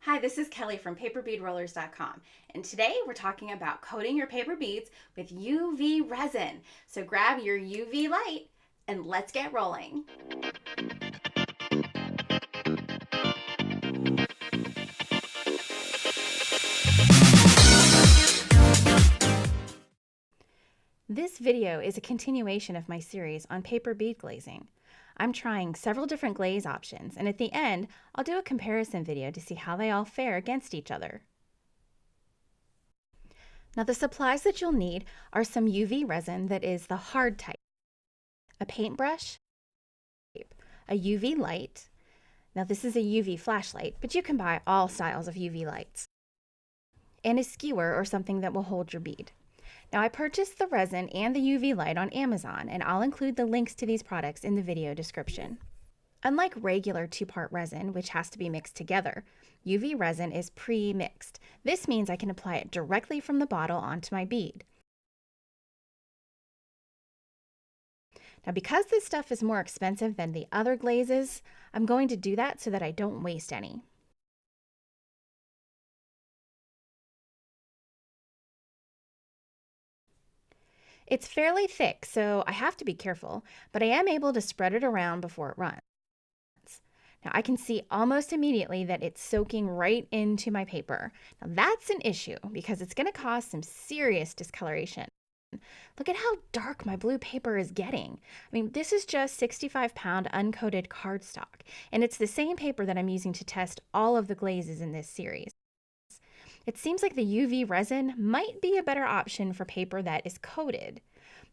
Hi, this is Kelly from paperbeadrollers.com, and today we're talking about coating your paper beads with UV resin. So grab your UV light and let's get rolling. This video is a continuation of my series on paper bead glazing. I'm trying several different glaze options, and at the end, I'll do a comparison video to see how they all fare against each other. Now the supplies that you'll need are some UV resin that is the hard type, a paintbrush, a UV light. Now this is a UV flashlight, but you can buy all styles of UV lights, and a skewer or something that will hold your bead. Now I purchased the resin and the UV light on Amazon, and I'll include the links to these products in the video description. Unlike regular two-part resin, which has to be mixed together, UV resin is pre-mixed. This means I can apply it directly from the bottle onto my bead. Now because this stuff is more expensive than the other glazes, I'm going to do that so that I don't waste any. It's fairly thick, so I have to be careful, but I am able to spread it around before it runs. Now I can see almost immediately that it's soaking right into my paper. Now that's an issue because it's going to cause some serious discoloration. Look at how dark my blue paper is getting. I mean, this is just 65-pound uncoated cardstock, and it's the same paper that I'm using to test all of the glazes in this series. It seems like the UV resin might be a better option for paper that is coated.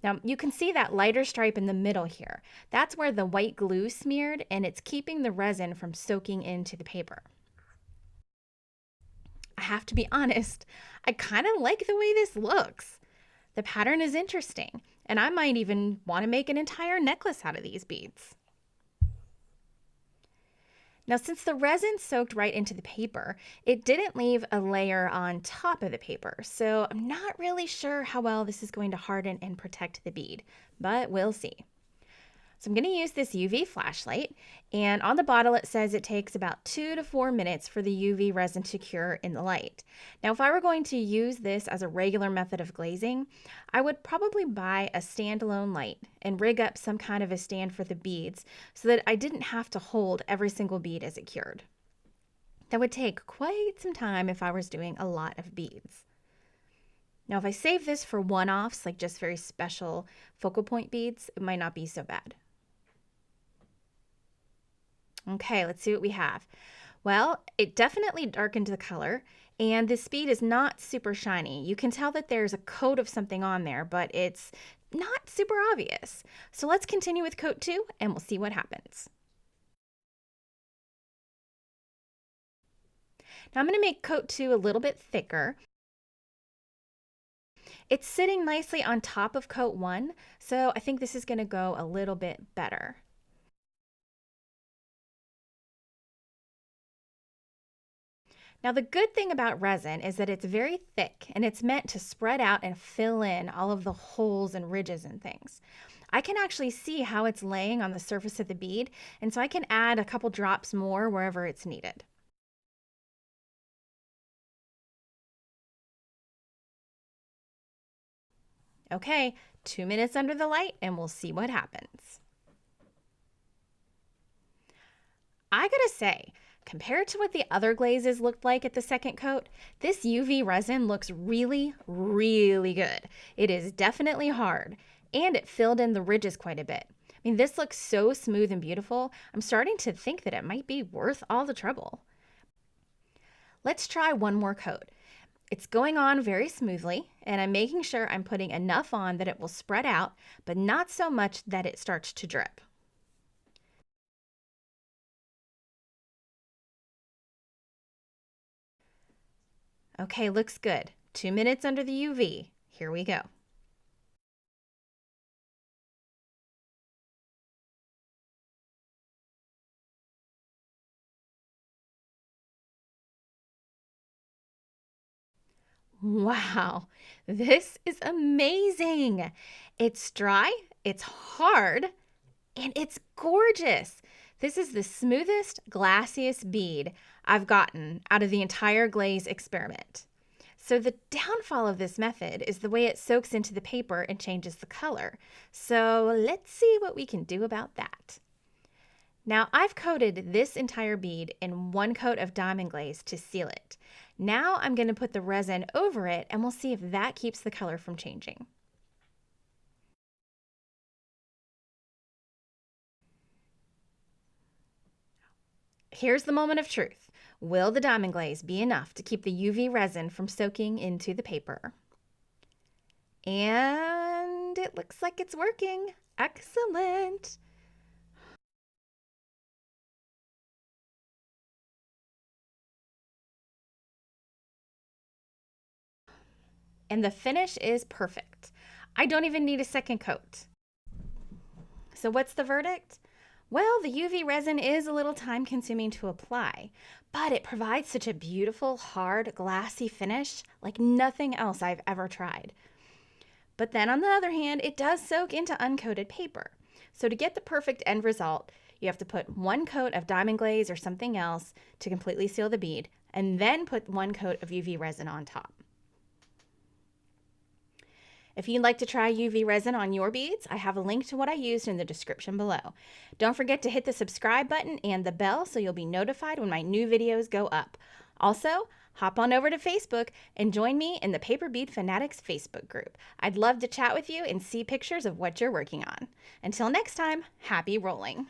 Now, you can see that lighter stripe in the middle here. That's where the white glue smeared, and it's keeping the resin from soaking into the paper. I have to be honest, I kind of like the way this looks. The pattern is interesting, and I might even want to make an entire necklace out of these beads. Now, since the resin soaked right into the paper, it didn't leave a layer on top of the paper, so I'm not really sure how well this is going to harden and protect the bead, but we'll see. So I'm going to use this UV flashlight, and on the bottle it says it takes about 2 to 4 minutes for the UV resin to cure in the light. Now if I were going to use this as a regular method of glazing, I would probably buy a standalone light and rig up some kind of a stand for the beads so that I didn't have to hold every single bead as it cured. That would take quite some time if I was doing a lot of beads. Now if I save this for one-offs, like just very special focal point beads, it might not be so bad. Okay, let's see what we have. Well, it definitely darkened the color, and this bead is not super shiny. You can tell that there's a coat of something on there, but it's not super obvious. So let's continue with coat 2, and we'll see what happens. Now I'm going to make coat 2 a little bit thicker. It's sitting nicely on top of coat 1, so I think this is going to go a little bit better. Now the good thing about resin is that it's very thick and it's meant to spread out and fill in all of the holes and ridges and things. I can actually see how it's laying on the surface of the bead, and so I can add a couple drops more wherever it's needed. Okay, 2 minutes under the light and we'll see what happens. I gotta say, compared to what the other glazes looked like at the second coat, this UV resin looks really, really good. It is definitely hard, and it filled in the ridges quite a bit. I mean, this looks so smooth and beautiful, I'm starting to think that it might be worth all the trouble. Let's try one more coat. It's going on very smoothly, and I'm making sure I'm putting enough on that it will spread out, but not so much that it starts to drip. Okay, looks good. 2 minutes under the UV. Here we go. Wow, this is amazing. It's dry, it's hard, and it's gorgeous. This is the smoothest, glassiest bead I've gotten out of the entire glaze experiment. So the downfall of this method is the way it soaks into the paper and changes the color. So let's see what we can do about that. Now I've coated this entire bead in 1 coat of diamond glaze to seal it. Now I'm going to put the resin over it and we'll see if that keeps the color from changing. Here's the moment of truth. Will the diamond glaze be enough to keep the UV resin from soaking into the paper? And it looks like it's working. Excellent. And the finish is perfect. I don't even need a second coat. So what's the verdict? Well, the UV resin is a little time consuming to apply, but it provides such a beautiful, hard, glassy finish like nothing else I've ever tried. But then on the other hand, it does soak into uncoated paper. So to get the perfect end result, you have to put 1 coat of diamond glaze or something else to completely seal the bead, and then put 1 coat of UV resin on top. If you'd like to try UV resin on your beads, I have a link to what I used in the description below. Don't forget to hit the subscribe button and the bell so you'll be notified when my new videos go up. Also, hop on over to Facebook and join me in the Paper Bead Fanatics Facebook group. I'd love to chat with you and see pictures of what you're working on. Until next time, happy rolling!